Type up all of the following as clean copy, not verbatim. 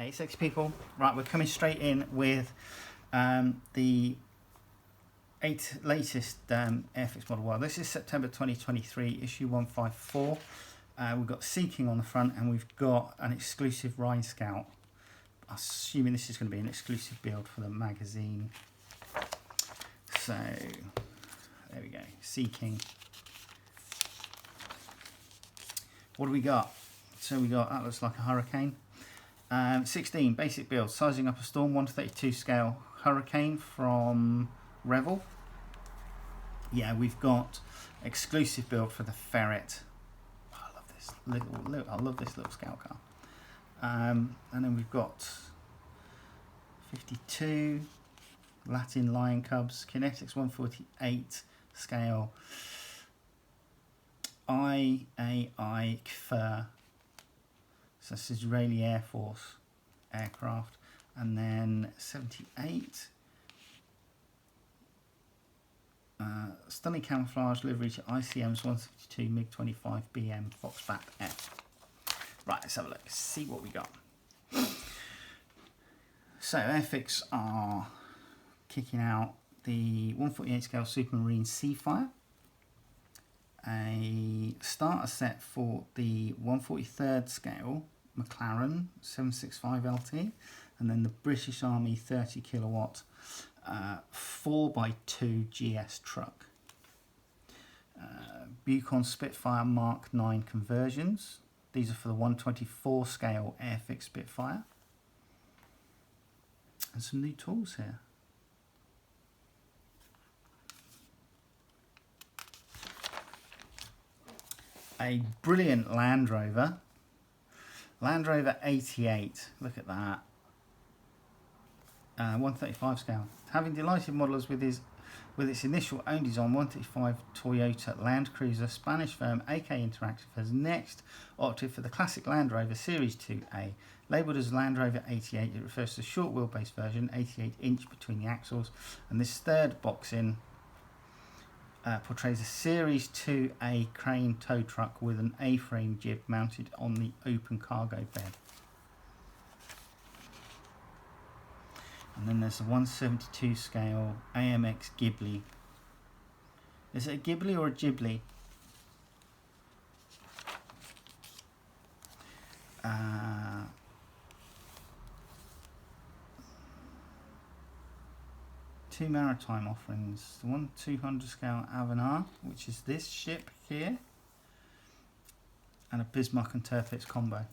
Hey, sexy people. Right, we're coming straight in with the latest Airfix model. Well, this is September 2023, issue 154. We've got Sea King on the front, and we've got an exclusive Ferret Scout. I'm assuming this is going to be an exclusive build for the magazine. So, there we go, Sea King. What do we got? So we got, that looks like a Hurricane. 16, basic build, sizing up a Storm, 1/32 scale Hurricane from Revel. Yeah, we've got exclusive build for the Ferret. Oh, I love this I love this little scout car. And then we've got 52 Latin Lion Cubs, Kinetics 148 scale IAI XxxX. So this is Israeli Air Force aircraft, and then 78 stunning camouflage livery to ICM's 172 MiG-25 BM Foxbat F. Right, let's have a look, see what we got. So Airfix are kicking out the 148 scale Supermarine Seafire, a starter set for the 143rd scale McLaren 765 LT, and then the British Army 30 kilowatt 4x2 GS truck. Bucon Spitfire Mark 9 conversions. These are for the 124 scale Airfix Spitfire. And some new tools here. A brilliant Land Rover 88, look at that, 135 scale. Having delighted modelers with its initial own design, 135 Toyota Land Cruiser, Spanish firm AK Interactive has next opted for the classic Land Rover Series 2A. Labelled as Land Rover 88, it refers to the short wheelbase version, 88 inch between the axles, and this third box in portrays a Series 2A crane tow truck with an A-frame jib mounted on the open cargo bed. And then there's a 172 scale AMX Ghibli. Is it a Ghibli or a Ghibli? Two maritime offerings, the 1/200 scale Avenir, which is this ship here, and a Bismarck and Tirpitz combo.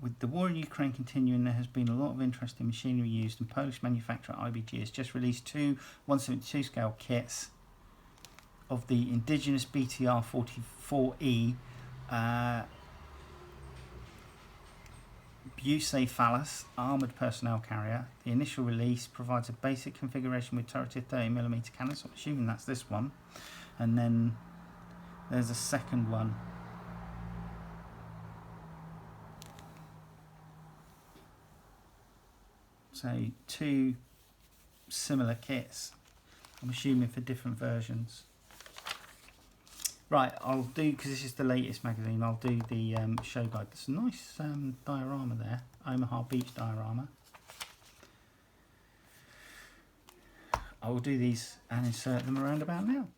With the war in Ukraine continuing, there has been a lot of interest in machinery used, and Polish manufacturer IBG has just released two 172 scale kits of the indigenous BTR 44E Bucephalus armoured personnel carrier. The initial release provides a basic configuration with turreted 30mm cannons. I'm assuming that's this one. And then there's a second one. So two similar kits, I'm assuming for different versions. Right, I'll do, because this is the latest magazine, I'll do the show guide. There's a nice diorama there, Omaha Beach diorama. I will do these and insert them around about now.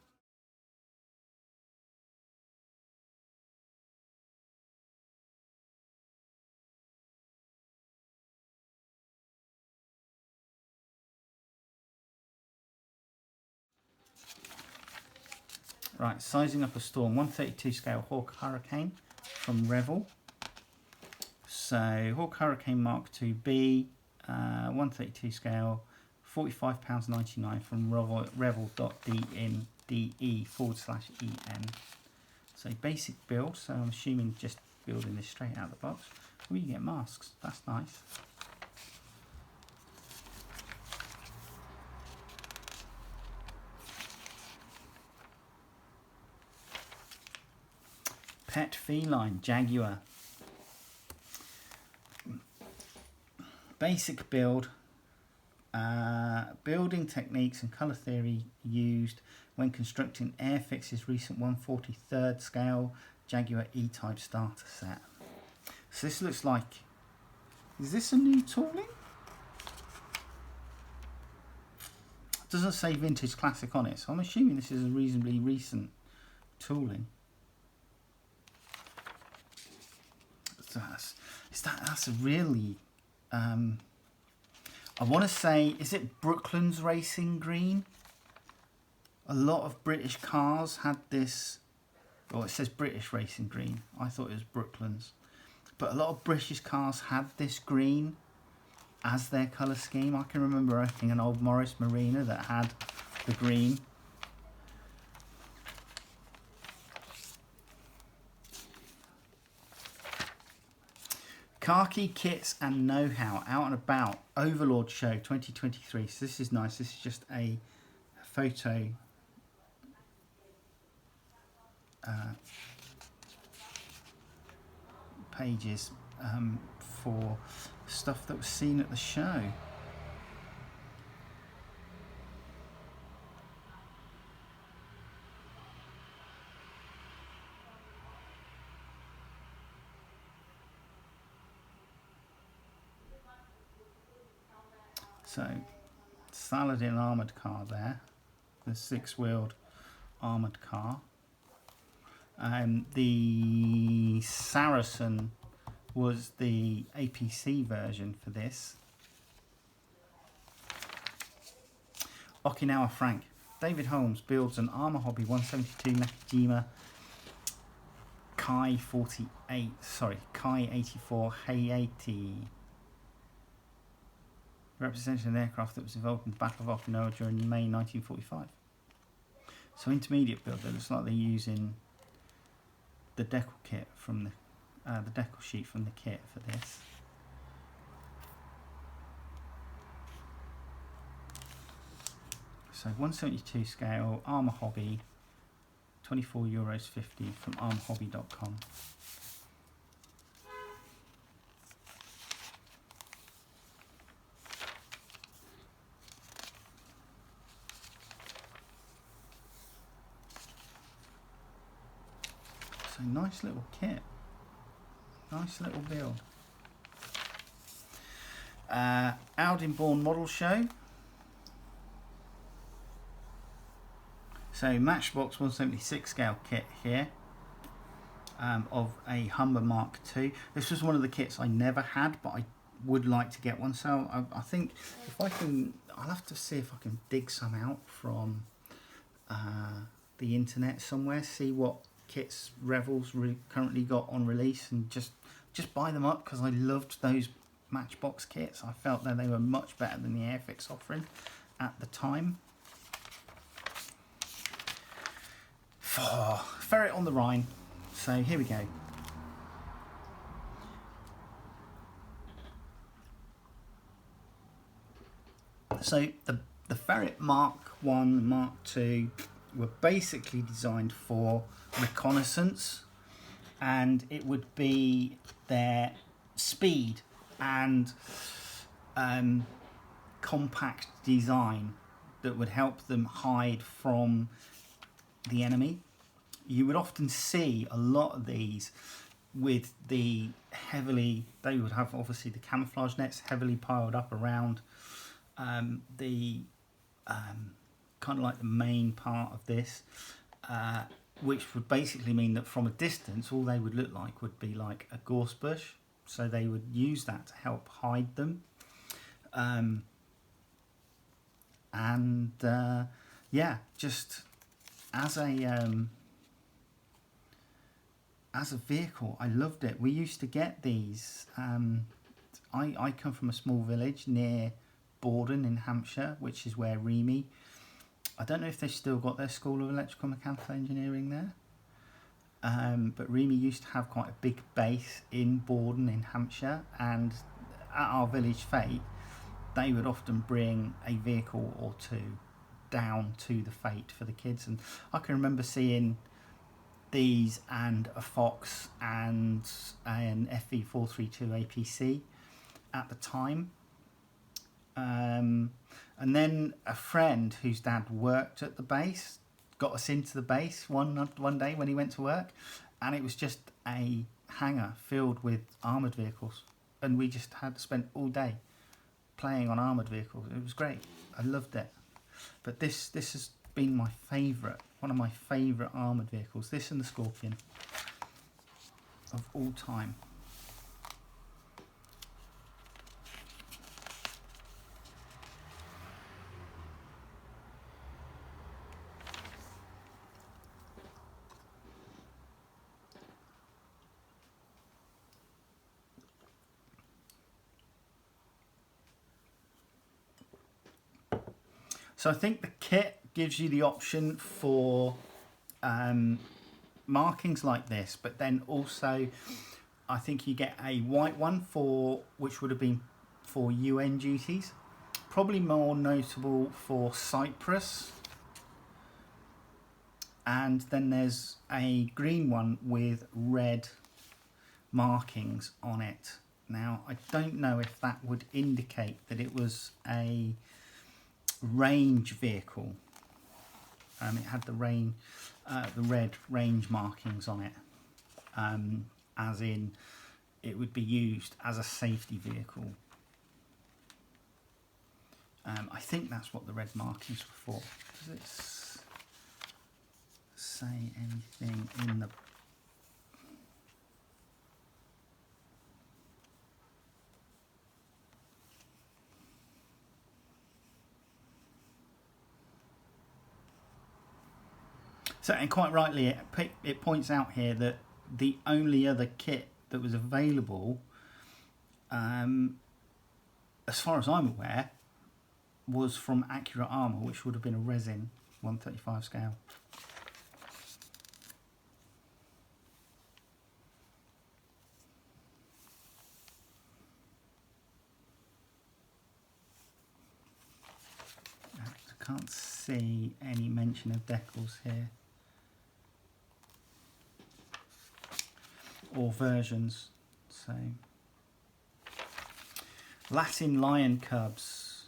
Right, sizing up a Storm, 132 scale Hawk Hurricane from Revel. So Hawk Hurricane Mk.2B, 132 scale, £45.99 from revel.de/en. So basic build, so I'm assuming just building this straight out of the box. Oh, you get masks, that's nice. Pet feline, Jaguar. Basic build, building techniques and colour theory used when constructing Airfix's recent 1/43 scale Jaguar E-Type starter set. So this looks like, is this a new tooling? It doesn't say vintage classic on it, so I'm assuming this is a reasonably recent tooling. So that's a really, I want to say, is it Brooklands Racing Green? A lot of British cars had this, or it says British Racing Green. I thought it was Brooklands. But a lot of British cars had this green as their colour scheme. I can remember opening an old Morris Marina that had the green. Car key kits and know-how, out and about, Overlord Show 2023. So this is nice. This is just a photo pages for stuff that was seen at the show. So, Saladin armoured car there, the 6-wheeled armoured car. The Saracen was the APC version for this. Okinawa Frank. David Holmes builds an Armour Hobby 172 Nakajima Kai 84 Heiei. Representation of an aircraft that was involved in the Battle of Okinawa during May 1945. So intermediate build. It looks like they're using the decal kit from the decal sheet from the kit for this. So 172 scale Armour Hobby, €24.50 from armourhobby.com. So nice little kit, nice little build. Aldenbourne Model Show. So Matchbox 176 scale kit here of a Humber Mk.2. This was one of the kits I never had, but I would like to get one. So I think if I can, I'll have to see if I can dig some out from the internet somewhere, see what kits Revels currently got on release, and just buy them up, because I loved those Matchbox kits. I felt that they were much better than the Airfix offering at the time. Ferret on the Rhine. So here we go. So the Ferret Mk.1 and Mk.2 were basically designed for reconnaissance, and it would be their speed and compact design that would help them hide from the enemy. You would often see a lot of these with the heavily, they would have obviously the camouflage nets heavily piled up around the kind of like the main part of this, which would basically mean that from a distance all they would look like would be like a gorse bush. So they would use that to help hide them. Yeah, just as a vehicle, I loved it. We used to get these. I come from a small village near Borden in Hampshire, which is where Remy, I don't know if they've still got their School of Electrical and Mechanical Engineering there, but Remy used to have quite a big base in Borden in Hampshire, and at our village fete they would often bring a vehicle or two down to the fete for the kids, and I can remember seeing these and a Fox and an FV432 APC at the time. And then a friend whose dad worked at the base got us into the base one day when he went to work, and it was just a hangar filled with armoured vehicles, and we just had spent all day playing on armoured vehicles. It was great. I loved it. But this has been my favourite, one of my favourite armoured vehicles. This and the Scorpion of all time. So I think the kit gives you the option for markings like this, but then also I think you get a white one for which would have been for UN duties, probably more notable for Cyprus, and then there's a green one with red markings on it. Now I don't know if that would indicate that it was a range vehicle. It had the red range markings on it, as in it would be used as a safety vehicle. I think that's what the red markings were for. Does it say anything in the... So, and quite rightly, it points out here that the only other kit that was available, as far as I'm aware, was from Accurate Armour, which would have been a resin 135 scale. I can't see any mention of decals here. Or versions. So Latin Lion Cubs,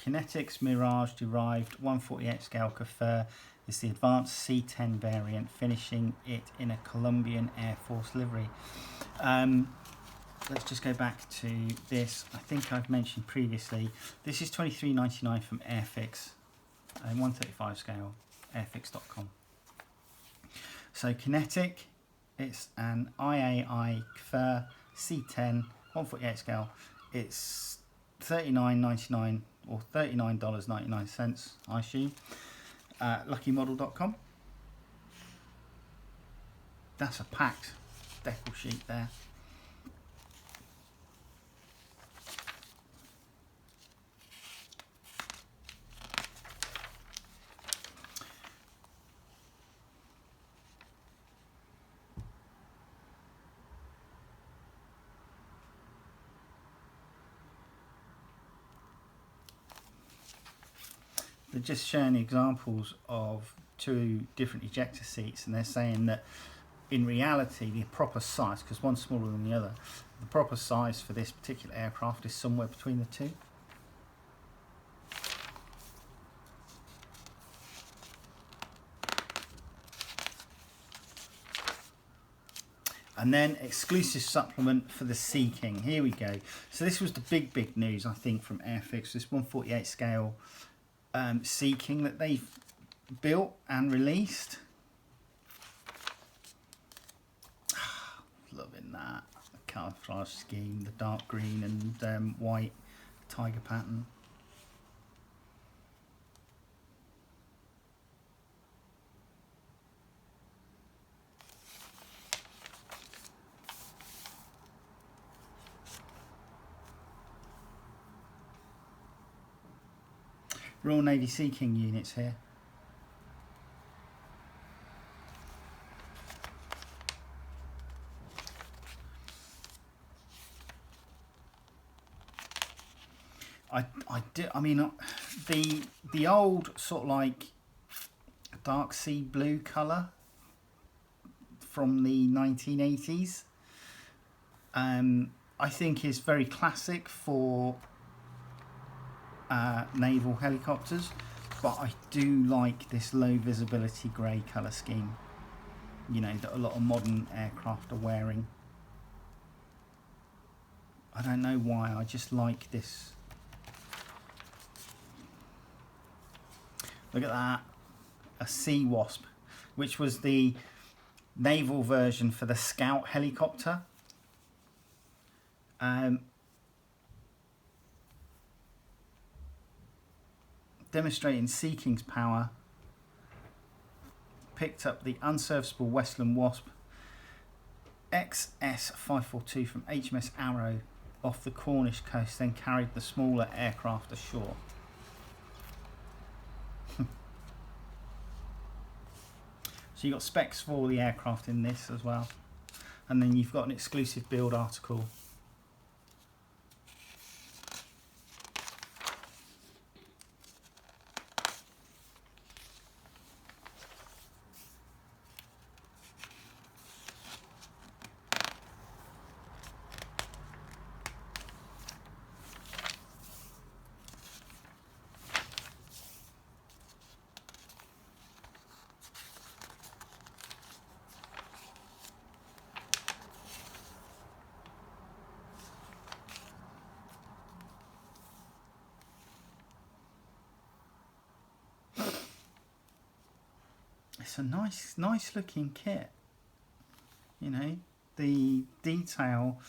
Kinetics Mirage derived 148 scale Fur is the advanced C10 variant, finishing it in a Colombian Air Force livery. Let's just go back to this. I think I've mentioned previously, this is $23.99 from Airfix, 135 scale, airfix.com. So Kinetic, it's an IAI Fur C10 148 scale. It's $39.99 or $39.99, I assume. Luckymodel.com. That's a packed decal sheet there. They're just showing examples of two different ejector seats, and they're saying that in reality the proper size, because one's smaller than the other, the proper size for this particular aircraft is somewhere between the two. And then exclusive supplement for the Sea King. Here we go. So this was the big news, I think, from Airfix. This 148 scale Sea King that they've built and released. Loving that. The camouflage scheme, the dark green and white tiger pattern. Royal Navy Sea King units here. I mean, the old sort of like dark sea blue colour from the 1980s, I think is very classic for naval helicopters, but I do like this low visibility grey colour scheme, you know, that a lot of modern aircraft are wearing. I don't know why, I just like this. Look at that, a Sea Wasp, which was the naval version for the Scout helicopter. Demonstrating Sea King's power, picked up the unserviceable Westland Wasp XxX from HMS Arrow off the Cornish coast, then carried the smaller aircraft ashore. So you've got specs for all the aircraft in this as well, and then you've got an exclusive build article. It's a nice looking kit, you know, the detail,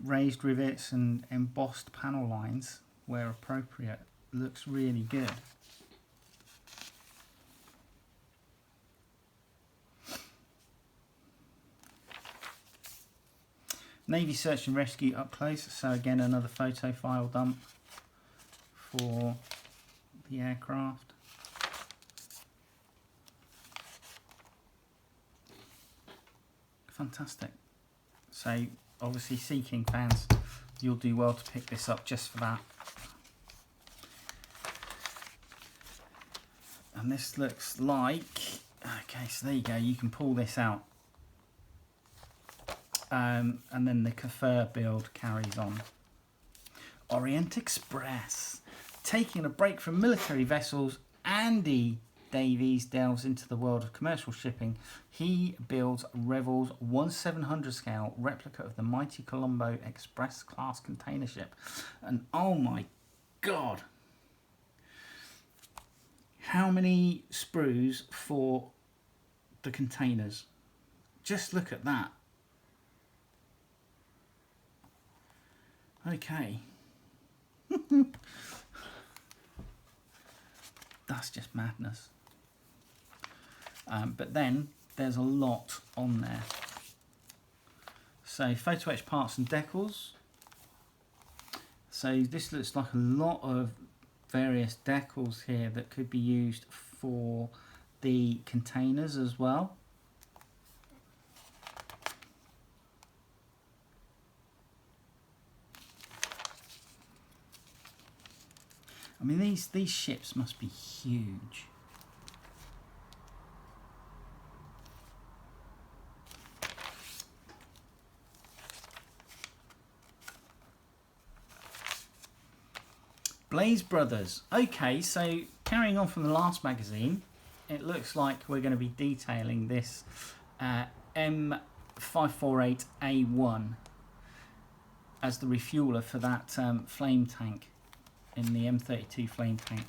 raised rivets and embossed panel lines where appropriate, looks really good. Navy Search and Rescue up close, so again another photo file dump for the aircraft. Fantastic. So obviously Sea King fans, you'll do well to pick this up just for that. And this looks like, okay, so there you go, you can pull this out. And then the Kafir build carries on. Orient Express. Taking a break from military vessels, Andy Davies delves into the world of commercial shipping. He builds Revel's 1/700 scale replica of the mighty Colombo Express class container ship. And oh my god, how many sprues for the containers? Just look at that. Okay. That's just madness. But then there's a lot on there. So photo etch parts and decals. So this looks like a lot of various decals here that could be used for the containers as well. I mean, these ships must be huge. Blaze Brothers. Okay, so carrying on from the last magazine, it looks like we're going to be detailing this M548A1 as the refueler for that flame tank in the M32 flame tank,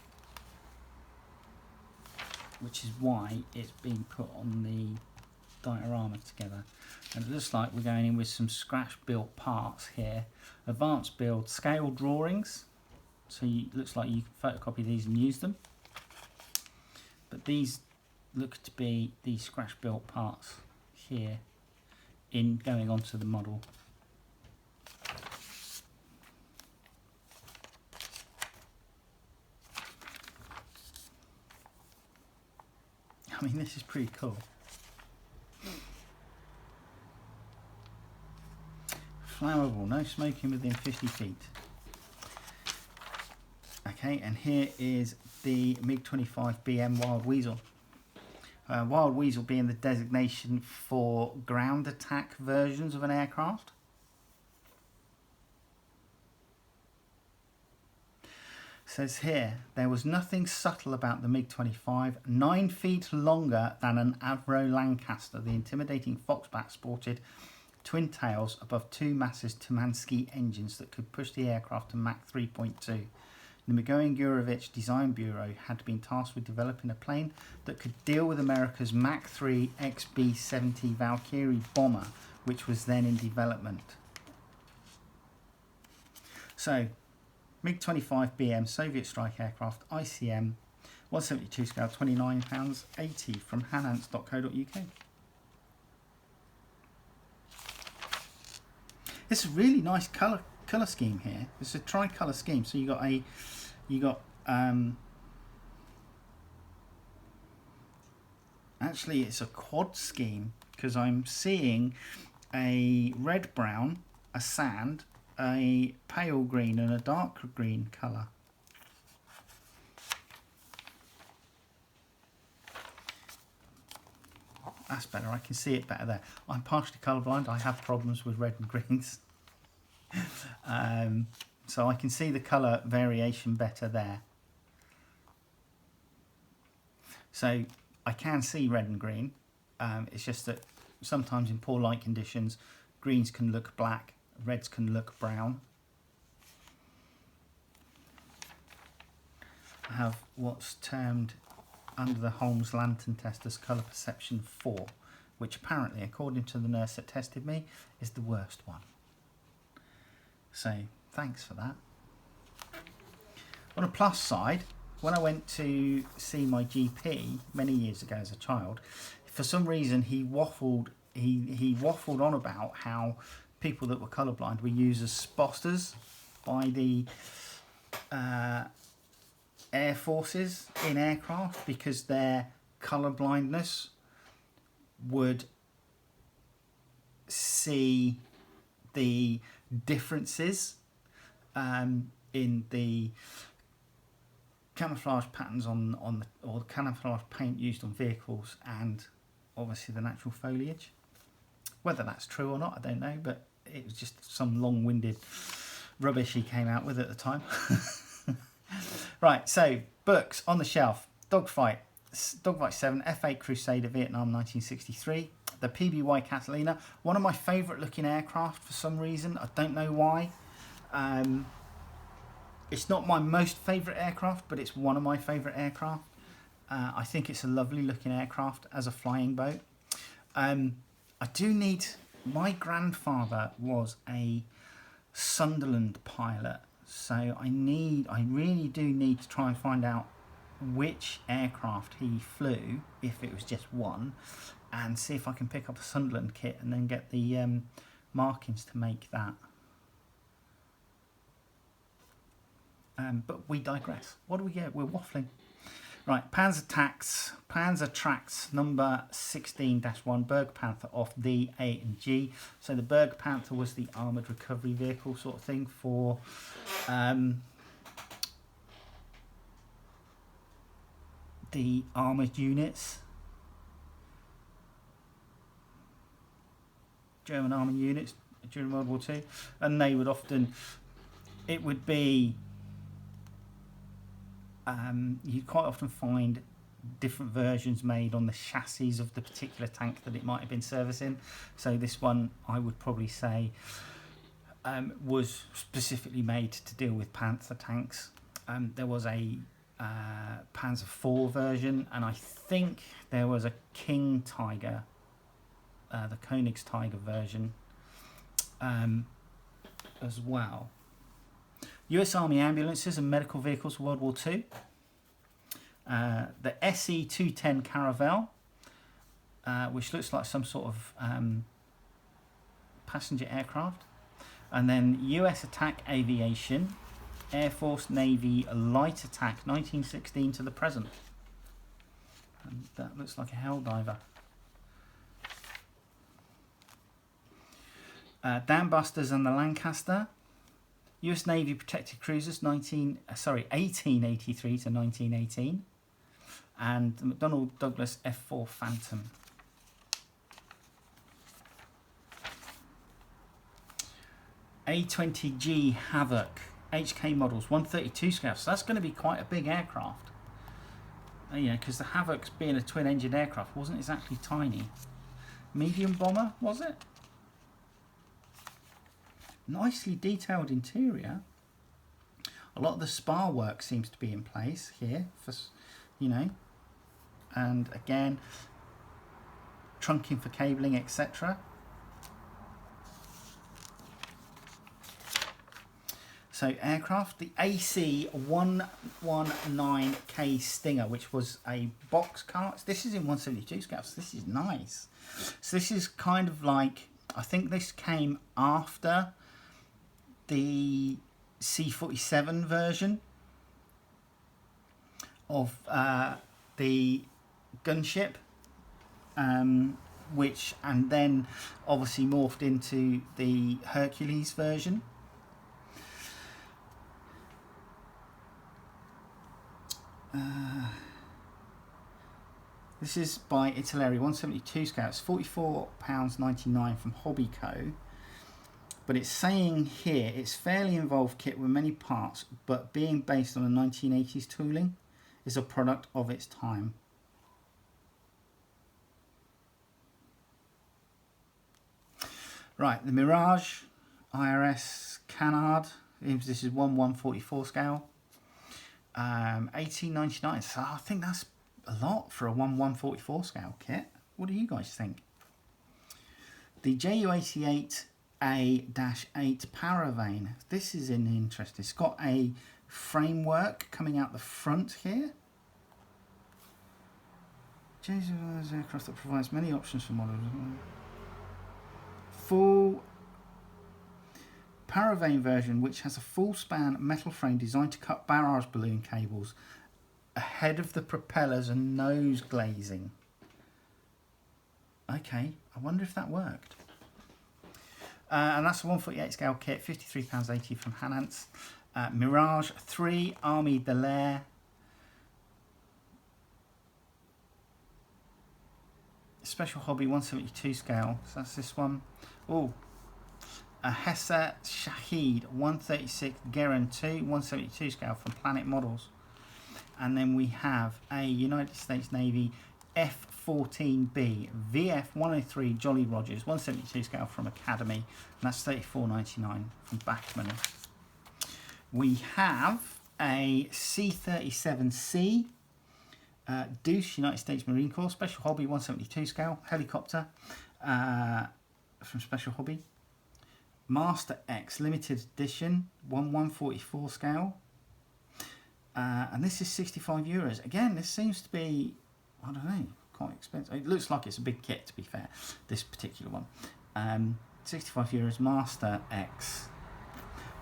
which is why it's been put on the diorama together. And it looks like we're going in with some scratch built parts here, advanced build scale drawings. So it looks like you can photocopy these and use them. But these look to be the scratch built parts here in going onto the model. I mean, this is pretty cool. Flammable, no smoking within 50 feet. Okay, and here is the MiG-25 BM Wild Weasel. Wild Weasel being the designation for ground attack versions of an aircraft. Says here, there was nothing subtle about the MiG-25. 9 feet longer than an Avro Lancaster, the intimidating Foxbat sported twin tails above 2 massive Tumansky engines that could push the aircraft to Mach 3.2. The Migoyan-Gurevich Design Bureau had been tasked with developing a plane that could deal with America's Mach 3 XB-70 Valkyrie bomber, which was then in development. So, MiG-25 BM Soviet strike aircraft, ICM, 172 scale, £29.80 from hanants.co.uk. It's a really nice colour scheme here. It's a tricolour scheme. So actually it's a quad scheme, because I'm seeing a red brown, a sand, a pale green and a dark green colour. That's better, I can see it better there. I'm partially colourblind, I have problems with red and greens. So I can see the colour variation better there. So I can see red and green. It's just that sometimes in poor light conditions, greens can look black, reds can look brown. I have what's termed under the Holmes lantern test as colour perception 4, which apparently, according to the nurse that tested me, is the worst one. So thanks for that. On a plus side, when I went to see my GP many years ago as a child, for some reason he waffled on about how people that were colourblind were used as sposters by the air forces in aircraft, because their colour blindness would see the differences in the camouflage patterns or the camouflage paint used on vehicles, and obviously the natural foliage. Whether that's true or not, I don't know, but it was just some long-winded rubbish he came out with at the time. Right, so books on the shelf. Dogfight 7, F8 Crusader, Vietnam 1963. The PBY Catalina, one of my favourite looking aircraft for some reason. I don't know why. It's not my most favourite aircraft, but it's one of my favourite aircraft. I think it's a lovely looking aircraft as a flying boat. I do need... My grandfather was a Sunderland pilot, so I really do need to try and find out which aircraft he flew, if it was just one, and see if I can pick up a Sunderland kit and then get the markings to make that. But we digress. What do we get? We're waffling. Right, Panzer Tracks number 16-1, Berg Panther off D, A and G. So the Berg Panther was the armoured recovery vehicle sort of thing for the armoured units. German armoured units during World War II. And they would often, it would be, you'd quite often find different versions made on the chassis of the particular tank that it might have been servicing. So this one, I would probably say, was specifically made to deal with Panther tanks. There was a Panzer IV version, and I think there was a King Tiger, the Königstiger version, as well. US Army ambulances and medical vehicles for World War II. The SE-210 Caravelle, which looks like some sort of passenger aircraft. And then US Attack Aviation, Air Force Navy Light Attack, 1916 to the present. And that looks like a Helldiver. Dambusters and the Lancaster. US Navy protected cruisers 1883 to 1918, and the McDonnell Douglas F4 Phantom. A-20G Havoc HK models, 132 scale. So that's going to be quite a big aircraft. You know, because the Havoc being a twin-engine aircraft wasn't exactly tiny. Medium bomber, was it? Nicely detailed interior. A lot of the spar work seems to be in place here, for, you know, and again, trunking for cabling, etc. So aircraft, the AC119K Stinger, which was a box car. This is in 172 scale, so this is nice. So this is kind of like, I think this came after the C-47 version of the gunship, which and then obviously morphed into the Hercules version. This is by Italeri, 172 scale. It's £44.99 from Hobbyco. But it's saying here, it's fairly involved kit with many parts, but being based on a 1980s tooling, is a product of its time. Right, the Mirage IRS Canard. This is 1/144 scale. 18.99. So I think that's a lot for a 1/144 scale kit. What do you guys think? The JU88A-8 Paravane. This is an interest. It's got a framework coming out the front here. JU aircraft that provides many options for models. Full Paravane version, which has a full span metal frame designed to cut barrage balloon cables ahead of the propellers and nose glazing. Okay, I wonder if that worked. And that's a 148 scale kit, £53.80 from Hanantz. Mirage 3 Army de l'Air. Special Hobby 172 scale. So that's this one. Oh, a Hessa Shahid 136 Geron 2 172 scale from Planet Models. And then we have a United States Navy F-14B VF 103 Jolly Rogers 172 scale from Academy, and that's $34.99 from Bachmann. We have a C-37C Deuce United States Marine Corps Special Hobby 172 scale helicopter from Special Hobby. Master X Limited Edition 1/144 scale. And this is €65. Again, this seems to be, I don't know, quite expensive. It looks like it's a big kit, to be fair, this particular one. €65, Master X.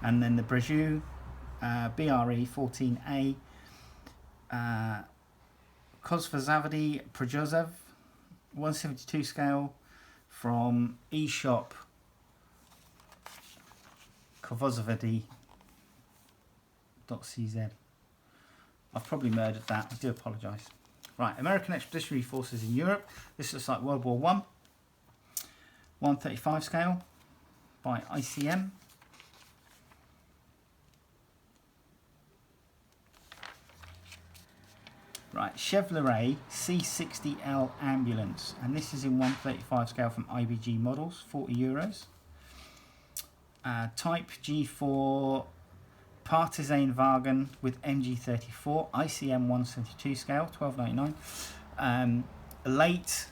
And then the Brejou BRE 14A Kozfazavadi Projozev 172 scale from eShop Kovozavadi.cz. I've probably murdered that. I do apologise. Right, American Expeditionary Forces in Europe. This looks like World War I. 135 scale by ICM. Right, Chevrolet C60L Ambulance. And this is in 135 scale from IBG Models, €40. Type G4 Partisan Wagen with MG34, ICM 172 scale, $12.99. Late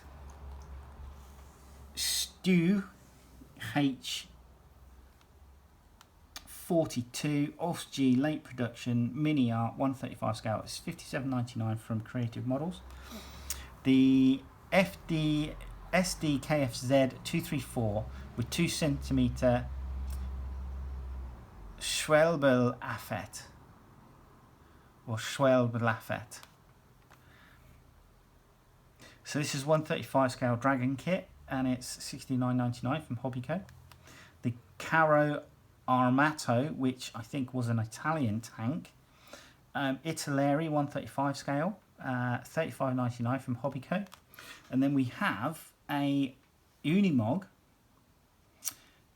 Stew H42 OSG late production mini art 135 scale. It's $57.99 from Creative Models. The SDKFZ 234 with 2 centimeter Schwalbe-Laffet or Schwalbe-Laffet. So this is 135 scale Dragon kit and it's $69.99 from Hobbyco. The Caro Armato, which I think was an Italian tank, Italeri 135 scale, $35.99 from Hobbyco. And then we have a Unimog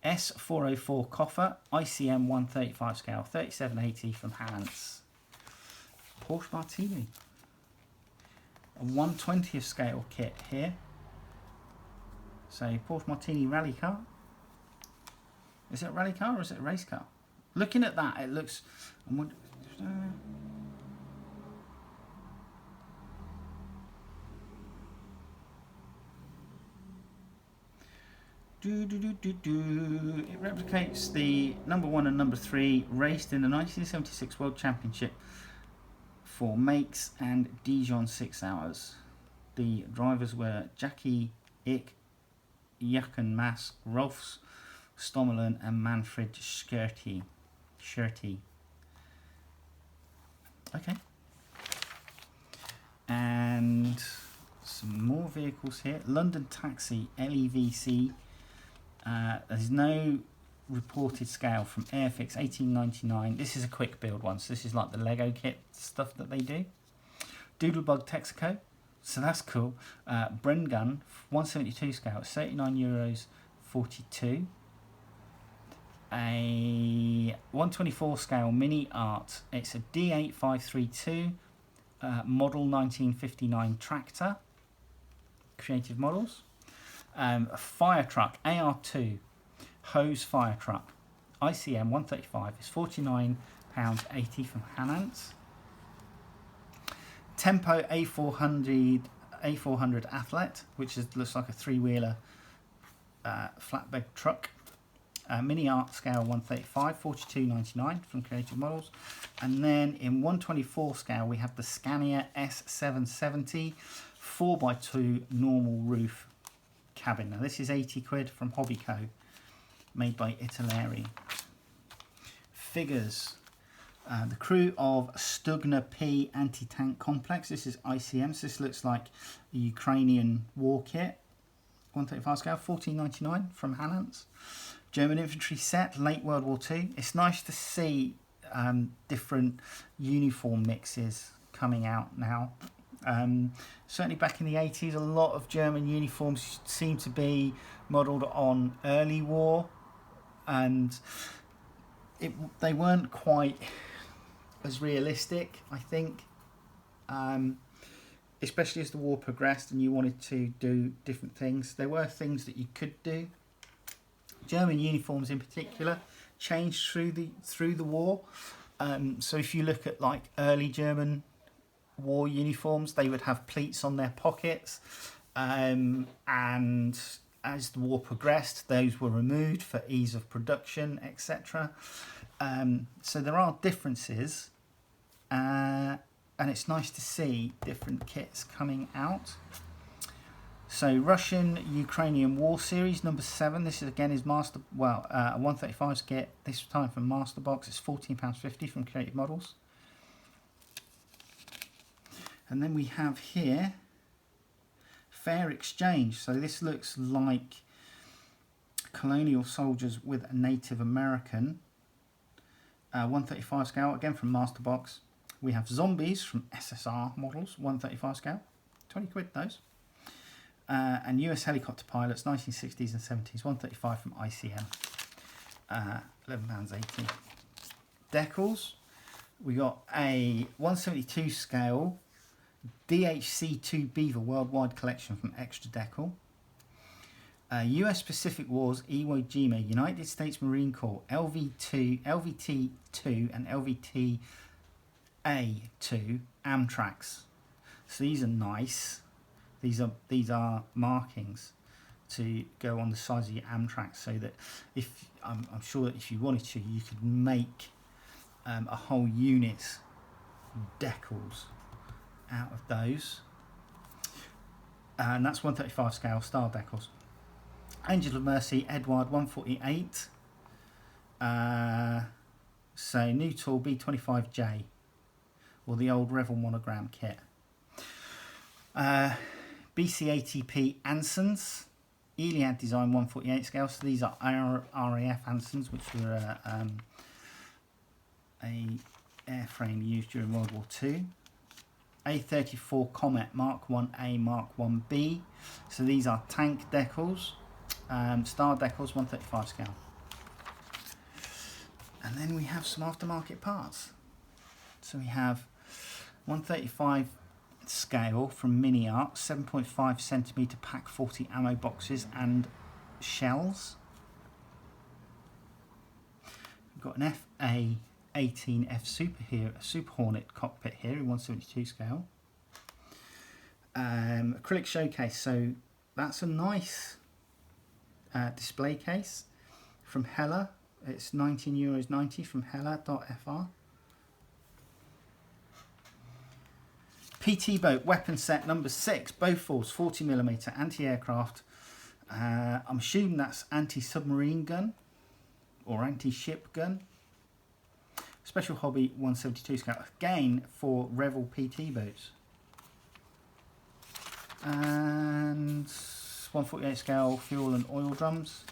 S404 coffer, ICM 135 scale, 3780 from Hans. Porsche Martini. A 120th scale kit here. So Porsche Martini rally car. Is it a rally car or is it a race car? Looking at that, it looks... It replicates the number 1 and number 3 raced in the 1976 World Championship for Makes and Dijon 6 Hours. The drivers were Jackie Ick, Jochen Mass, Rolf Stommelen and Manfred Schurti. Okay. And some more vehicles here. London Taxi LEVC. There's no reported scale from Airfix 1899. This is a quick build one, so this is like the Lego kit stuff that they do. Doodlebug Texaco, so that's cool. Brengun 172 scale, €39.42. A 124 scale mini art. It's a D8532 model 1959 tractor. Creative Models. A fire truck, AR2 hose fire truck, ICM 135 is £49.80 from Hanans. Tempo A400 Athlete, which looks like a 3-wheeler flatbed truck. Mini art scale 135, £42.99 from Creative Models. And then in 124 scale we have the Scania S770 4x2 normal roof cabin. Now this is 80 quid from Hobbyco, made by Italeri. Figures. The crew of Stugna P anti-tank complex. This is ICM, so this looks like the Ukrainian war kit. 135 scale, £14.99 from Hanans. German infantry set, late World War II. It's nice to see different uniform mixes coming out now. Certainly back in the 80s, a lot of German uniforms seem to be modelled on early war, and they weren't quite as realistic, I think, especially as the war progressed and you wanted to do different things. There were things that you could do. German uniforms in particular changed through the war. So if you look at like early German war uniforms, they would have pleats on their pockets, and as the war progressed those were removed for ease of production, etc. So there are differences, and it's nice to see different kits coming out. So Russian-Ukrainian War Series number 7. This is again is a 135 kit, this time from Masterbox. It's £14.50 from Creative Models. And then we have here Fair Exchange. So this looks like colonial soldiers with a Native American. 135 scale, again from Masterbox. We have Zombies from SSR Models, 135 scale. 20 quid those. And US helicopter pilots, 1960s and 70s, 135 from ICM. £11.80. Decals. We got a 172 scale DHC2 Beaver Worldwide Collection from Extra Decal. US Pacific Wars Iwo Jima United States Marine Corps LVT2 and LVT-A2 Amtrax. So these are nice. These are markings to go on the sides of your Amtrax, so that if I'm sure that if you wanted to, you could make a whole unit decals out of those. And that's 135 scale star decals. Angel of Mercy Edward 148. So new tool B25J, or the old Revel monogram kit. BC-ATP Ansons, Iliad design 148 scale. So these are RAF Ansons, which were a airframe used during World War II. A34 Comet Mark 1A, Mark 1B. So these are tank decals, star decals, 135 scale. And then we have some aftermarket parts. So we have 135 scale from Mini Art, 7.5 centimeter pack 40 ammo boxes and shells. We've got an FA-18F Super Hornet cockpit here in 172 scale. Acrylic showcase, so that's a nice display case from Hella. It's €19.90 from Hella.fr. PT boat weapon set number 6, Bofors 40mm anti-aircraft. I'm assuming that's anti-submarine gun or anti-ship gun. Special hobby 172 scale, again for Revel PT boats. And 148 scale fuel and oil drums.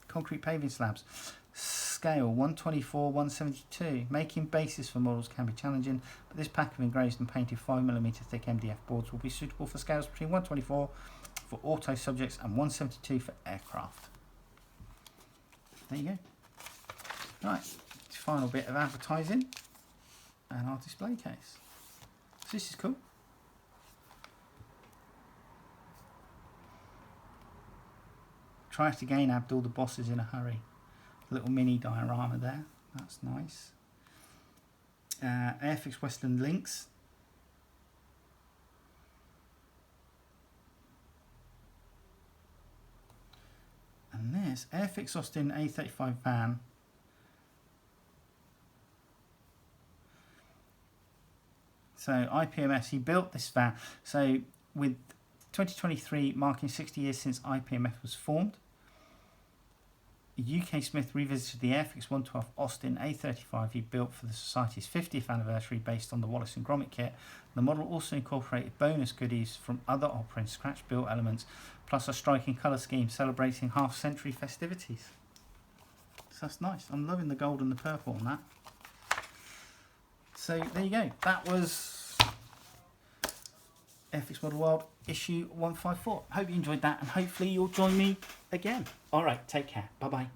Concrete paving slabs. Scale 124, 172. Making bases for models can be challenging, but this pack of engraved and painted 5mm thick MDF boards will be suitable for scales between 124 for auto subjects and 172 for aircraft. There you go. Right, final bit of advertising and our display case. So this is cool. Try it again, Abdul, the boss is in a hurry. Little mini diorama there, that's nice. Airfix Westland links. And this Airfix Austin A35 van. So IPMS, he built this van. So with 2023 marking 60 years since IPMF was formed, UK Smith revisited the Airfix 112 Austin A35 he built for the Society's 50th anniversary based on the Wallace and Gromit kit. The model also incorporated bonus goodies from other opera and scratch built elements, plus a striking colour scheme celebrating half-century festivities. So that's nice. I'm loving the gold and the purple on that. So there you go. That was Airfix Model World issue 154. Hope you enjoyed that and hopefully you'll join me again. Alright, take care. Bye bye.